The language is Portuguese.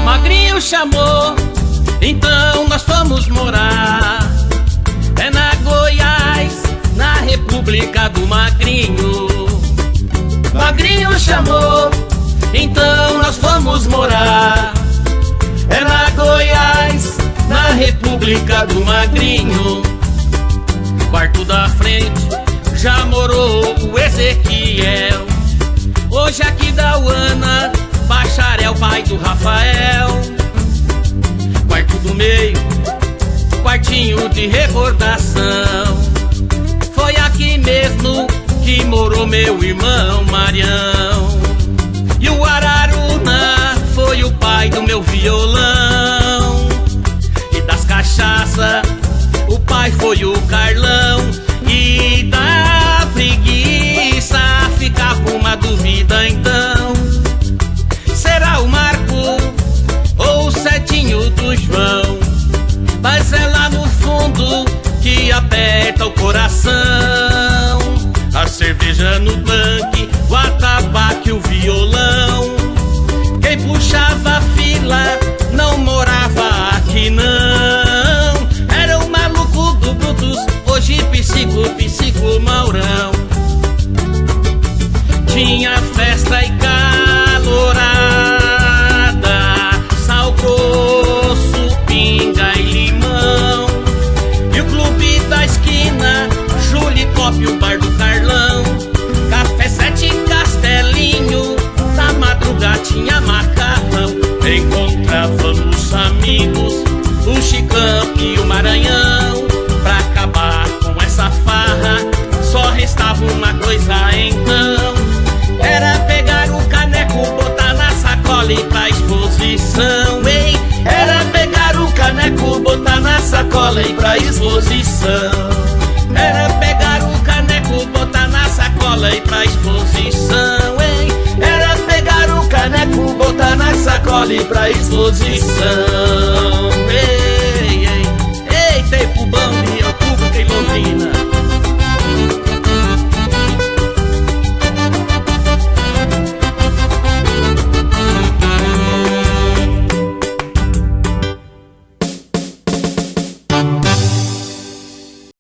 Magrinho chamou, então nós fomos morar. É na Goiás, na República do Magrinho. Magrinho chamou, então nós fomos morar. É na Goiás, na República do Magrinho. Quarto da frente já morou o Ezequiel. Hoje aqui da Uana, bacharel, pai do Rafael. Quarto do meio, quartinho de recordação. Foi aqui mesmo que morou meu irmão Marião. E o Araruna foi o pai do meu violão. E das cachaças, o pai foi o Carlão. E da preguiça ficava uma dúvida então: será o Marco ou o Cetinho do João? Mas é lá no fundo que aperta o coração. A cerveja no tanque, o atabaque e o violão. Quem puxava a fila não morava aqui não. Era o maluco do Brutus, hoje psico Maurão. Tinha festa e calorada, sal grosso, pinga e limão. E o clube da esquina, Júlio Pop e o bar do Carlão. Café Sete Castelinho, da madrugada tinha macarrão. Encontrávamos amigos, o Chicão e o Maranhão. Pra acabar com essa farra, só restava uma coisa então: era pegar o caneco, botar na sacola e ir pra exposição, hein? Era pegar o caneco, botar na sacola e ir pra exposição. Era pegar o caneco, botar na sacola e ir pra exposição, hein? Era pegar o caneco, botar na sacola e ir pra exposição. Ei, ei, ei, tempo bom de Outubro em Londrina.